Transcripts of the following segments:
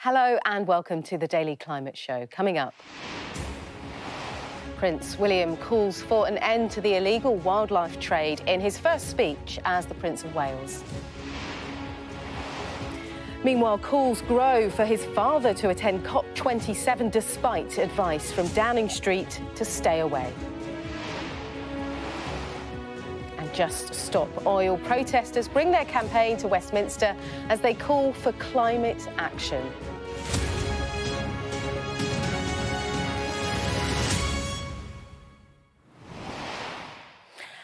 Hello and welcome to the Daily Climate Show. Coming up, Prince William calls for an end to the illegal wildlife trade in his first speech as the Prince of Wales. Meanwhile, calls grow for his father to attend COP27 despite advice from Downing Street to stay away. And Just Stop Oil protesters bring their campaign to Westminster as they call for climate action.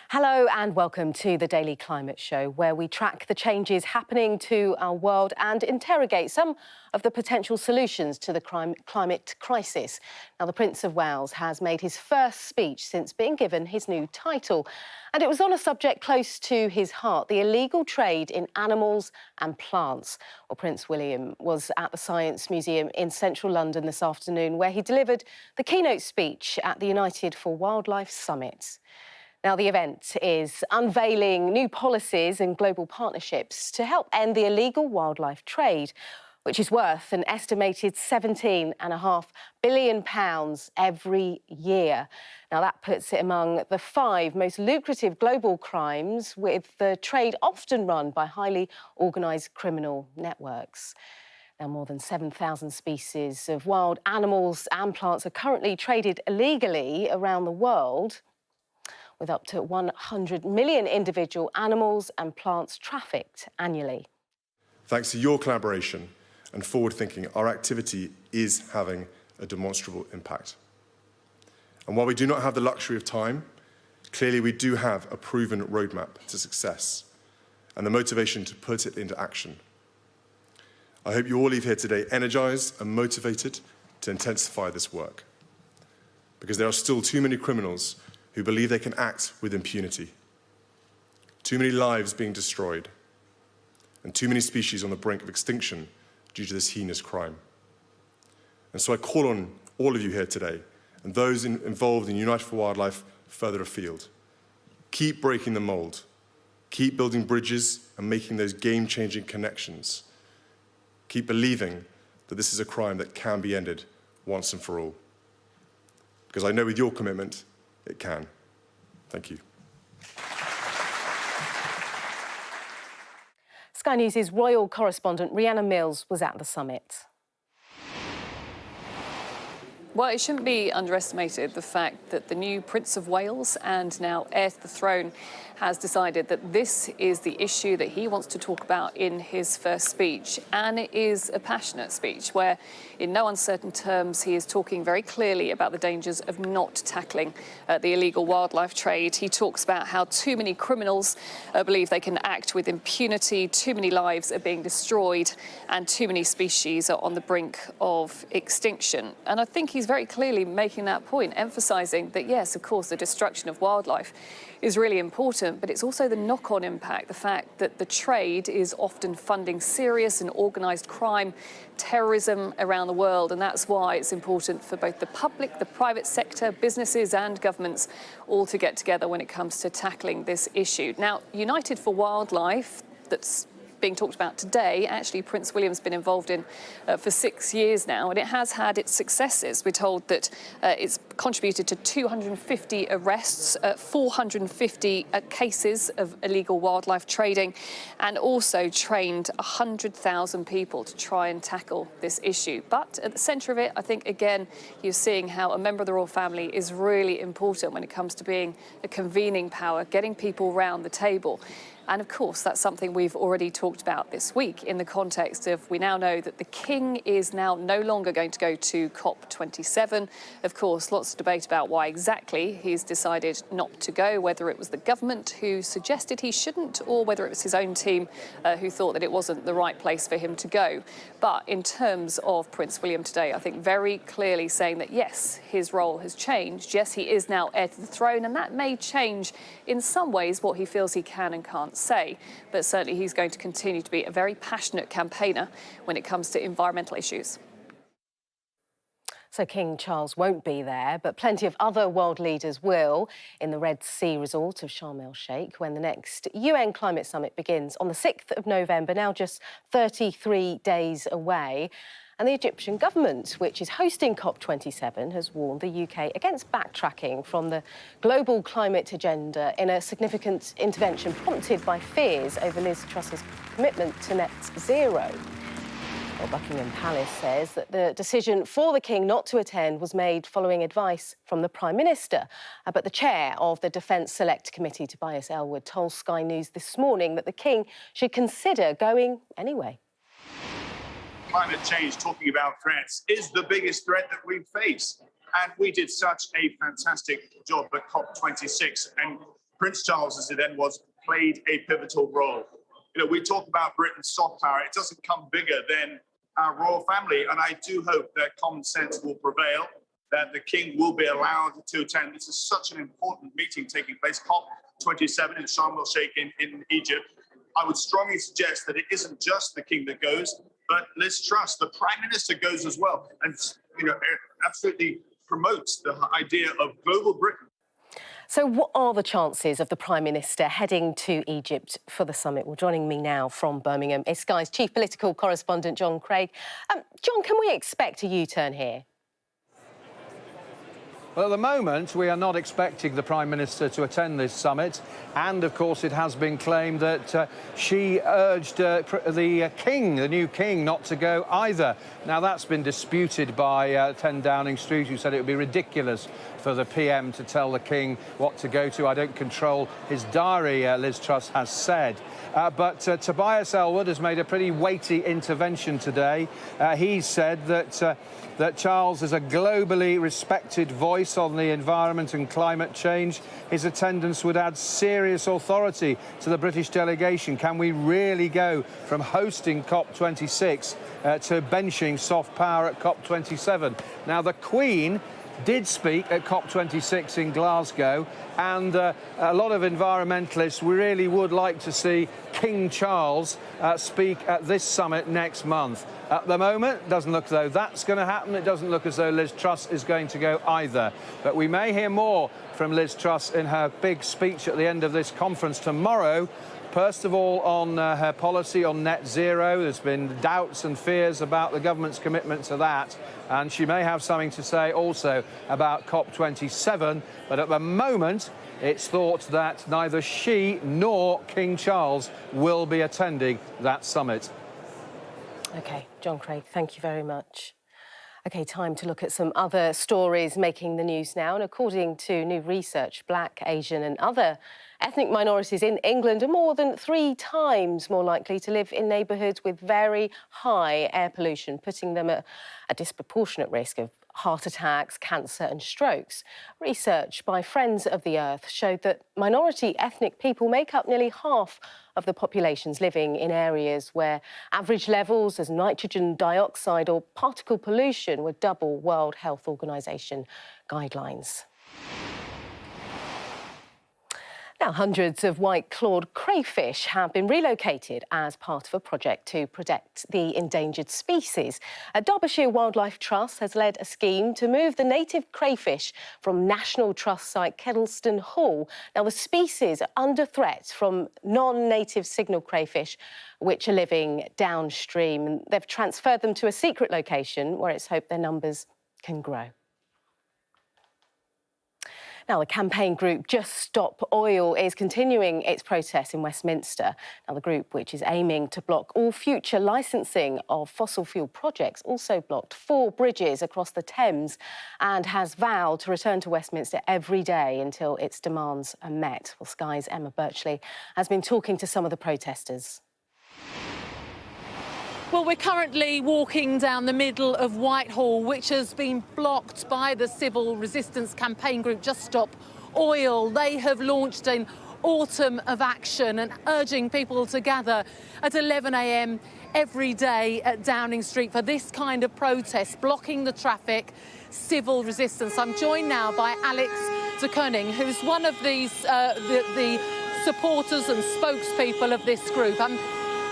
Hello and welcome to the Daily Climate Show, where we track the changes happening to our world and interrogate some of the potential solutions to the climate crisis. Now, the Prince of Wales has made his first speech since being given his new title, and it was on a subject close to his heart, the illegal trade in animals and plants. Well, Prince William was at the Science Museum in central London this afternoon, where he delivered the keynote speech at the United for Wildlife Summit. Now, the event is unveiling new policies and global partnerships to help end the illegal wildlife trade, which is worth an estimated £17.5 billion every year. Now, that puts it among the 5 most lucrative global crimes, with the trade often run by highly organised criminal networks. Now, more than 7,000 species of wild animals and plants are currently traded illegally around the world, with up to 100 million individual animals and plants trafficked annually. Thanks to your collaboration and forward thinking, our activity is having a demonstrable impact. And while we do not have the luxury of time, clearly we do have a proven roadmap to success and the motivation to put it into action. I hope you all leave here today energized and motivated to intensify this work, because there are still too many criminals who believe they can act with impunity. Too many lives being destroyed, and too many species on the brink of extinction due to this heinous crime. And so I call on all of you here today, and those involved in United for Wildlife further afield. Keep breaking the mold. Keep building bridges and making those game-changing connections. Keep believing that this is a crime that can be ended once and for all. Because I know with your commitment, it can. Thank you. Sky News' royal correspondent Rhianna Mills was at the summit. Well, it shouldn't be underestimated, the fact that the new Prince of Wales and now heir to the throne has decided that this is the issue that he wants to talk about in his first speech. And it is a passionate speech where, in no uncertain terms, he is talking very clearly about the dangers of not tackling the illegal wildlife trade. He talks about how too many criminals believe they can act with impunity, too many lives are being destroyed, and too many species are on the brink of extinction. And I think he's very clearly making that point, emphasising that, yes, of course, the destruction of wildlife is really important, but it's also the knock-on impact, the fact that the trade is often funding serious and organised crime, terrorism around the world, and that's why it's important for both the public, the private sector, businesses and governments all to get together when it comes to tackling this issue. Now, United for Wildlife, that's being talked about today, actually Prince William's been involved in for 6 years now, and it has had its successes. We're told that it's contributed to 250 arrests, 450 cases of illegal wildlife trading, and also trained 100,000 people to try and tackle this issue. But at the centre of it, I think, again, you're seeing how a member of the royal family is really important when it comes to being a convening power, getting people round the table. And of course, that's something we've already talked about this week in the context of, we now know that the King is now no longer going to go to COP27. Of course, lots of debate about why exactly he's decided not to go, whether it was the government who suggested he shouldn't, or whether it was his own team who thought that it wasn't the right place for him to go. But in terms of Prince William today, I think very clearly saying that, yes, his role has changed. Yes, he is now heir to the throne, and that may change in some ways what he feels he can and can't say, but certainly he's going to continue to be a very passionate campaigner when it comes to environmental issues. So King Charles won't be there, but plenty of other world leaders will in the Red Sea resort of Sharm el-Sheikh when the next UN climate summit begins on the 6th of November, now just 33 days away. And the Egyptian government, which is hosting COP27, has warned the UK against backtracking from the global climate agenda in a significant intervention prompted by fears over Liz Truss's commitment to net zero. Well, Buckingham Palace says that the decision for the King not to attend was made following advice from the Prime Minister. But the chair of the Defence Select Committee, Tobias Ellwood, told Sky News this morning that the King should consider going anyway. Climate change, talking about threats, is the biggest threat that we face. And we did such a fantastic job at COP26. And Prince Charles, as it then was, played a pivotal role. You know, we talk about Britain's soft power. It doesn't come bigger than our royal family. And I do hope that common sense will prevail, that the King will be allowed to attend. This is such an important meeting taking place, COP27 in Sharm el-Sheikh in Egypt. I would strongly suggest that it isn't just the King that goes, but Liz Truss, the Prime Minister, goes as well, and absolutely promotes the idea of global Britain. So what are the chances of the Prime Minister heading to Egypt for the summit? Well, joining me now from Birmingham is Sky's chief political correspondent, John Craig. John, can we expect a U-turn here? Well, at the moment, we are not expecting the Prime Minister to attend this summit. And, of course, it has been claimed that she urged the King, the new King, not to go either. Now, that's been disputed by 10 Downing Street, who said it would be ridiculous for the PM to tell the King what to go to. I don't control his diary, Liz Truss has said. But Tobias Ellwood has made a pretty weighty intervention today. He said that Charles is a globally respected voice on the environment and climate change. His attendance would add serious authority to the British delegation. Can we really go from hosting COP26 to benching soft power at COP27? Now, the Queen did speak at COP26 in Glasgow, and a lot of environmentalists really would like to see King Charles speak at this summit next month. At the moment, it doesn't look as though that's going to happen. It doesn't look as though Liz Truss is going to go either. But we may hear more from Liz Truss in her big speech at the end of this conference tomorrow. First of all, on her policy on net zero. There's been doubts and fears about the government's commitment to that. And she may have something to say also about COP27. But at the moment, it's thought that neither she nor King Charles will be attending that summit. OK, John Craig, thank you very much. OK, time to look at some other stories making the news now. And according to new research, Black, Asian and other ethnic minorities in England are more than 3 times more likely to live in neighbourhoods with very high air pollution, putting them at a disproportionate risk of heart attacks, cancer and strokes. Research by Friends of the Earth showed that minority ethnic people make up nearly half of the populations living in areas where average levels of nitrogen dioxide or particle pollution were double World Health Organization guidelines. Now, hundreds of white-clawed crayfish have been relocated as part of a project to protect the endangered species. Derbyshire Wildlife Trust has led a scheme to move the native crayfish from National Trust site Kedleston Hall. Now, the species are under threat from non-native signal crayfish, which are living downstream. They've transferred them to a secret location where it's hoped their numbers can grow. Now, the campaign group Just Stop Oil is continuing its protests in Westminster. Now, the group, which is aiming to block all future licensing of fossil fuel projects, also blocked 4 bridges across the Thames and has vowed to return to Westminster every day until its demands are met. Well, Sky's Emma Birchley has been talking to some of the protesters. Well, we're currently walking down the middle of Whitehall, which has been blocked by the civil resistance campaign group Just Stop Oil. They have launched an autumn of action and urging people to gather at 11 a.m. every day at Downing Street for this kind of protest, blocking the traffic, civil resistance. I'm joined now by Alex de Koning, who's one of these the supporters and spokespeople of this group.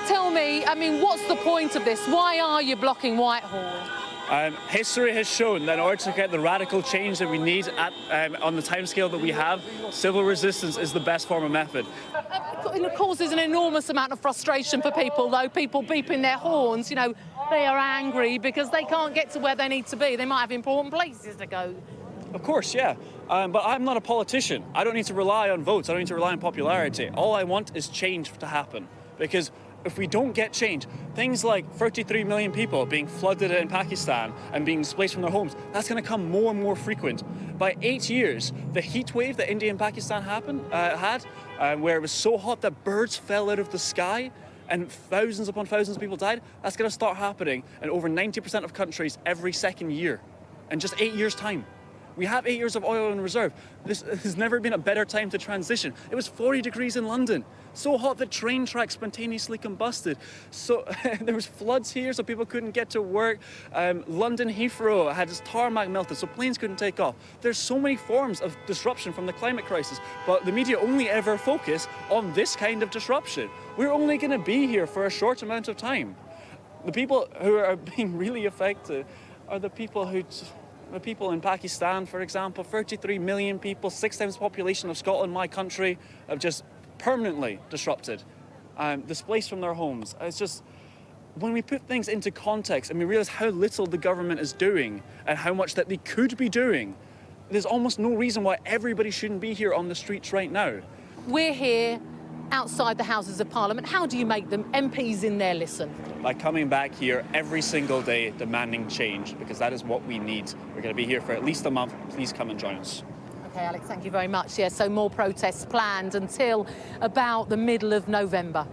Tell me, I mean, what's the point of this? Why are you blocking Whitehall? History has shown that in order to get the radical change that we need on the timescale that we have, civil resistance is the best form of method. It causes an enormous amount of frustration for people, though. People beeping their horns, you know, they are angry because they can't get to where they need to be. They might have important places to go. Of course, yeah. But I'm not a politician. I don't need to rely on votes. I don't need to rely on popularity. All I want is change to happen. Because if we don't get change, things like 33 million people being flooded in Pakistan and being displaced from their homes, that's going to come more and more frequent. By 8 years, the heat wave that India and Pakistan had, where it was so hot that birds fell out of the sky and thousands upon thousands of people died, that's going to start happening in over 90% of countries every second year in just 8 years' time. We have 8 years of oil in reserve. This has never been a better time to transition. It was 40 degrees in London. So hot that train tracks spontaneously combusted. So there was floods here, so people couldn't get to work. London Heathrow had its tarmac melted, so planes couldn't take off. There's so many forms of disruption from the climate crisis, but the media only ever focus on this kind of disruption. We're only going to be here for a short amount of time. The people who are being really affected are the people in Pakistan, for example. 33 million people, 6 times the population of Scotland, my country, have just permanently disrupted, displaced from their homes. It's just, when we put things into context and we realise how little the government is doing and how much that they could be doing, there's almost no reason why everybody shouldn't be here on the streets right now. We're here outside the Houses of Parliament. How do you make them MPs in there listen? By coming back here every single day demanding change, because that is what we need. We're going to be here for at least a month. Please come and join us. OK, Alex, thank you very much. Yeah, so more protests planned until about the middle of November.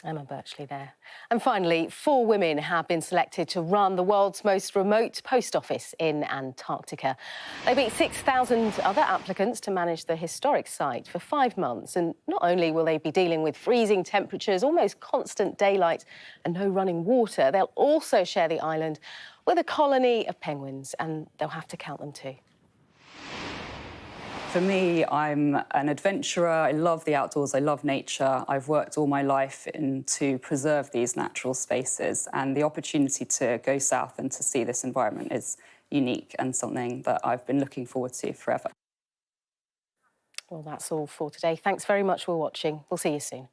Emma Birchley there. And finally, 4 women have been selected to run the world's most remote post office in Antarctica. They beat 6,000 other applicants to manage the historic site for 5 months. And not only will they be dealing with freezing temperatures, almost constant daylight and no running water, they'll also share the island with a colony of penguins, and they'll have to count them too. For me, I'm an adventurer. I love the outdoors. I love nature. I've worked all my life to preserve these natural spaces, and the opportunity to go south and to see this environment is unique and something that I've been looking forward to forever. Well, that's all for today. Thanks very much for watching. We'll see you soon.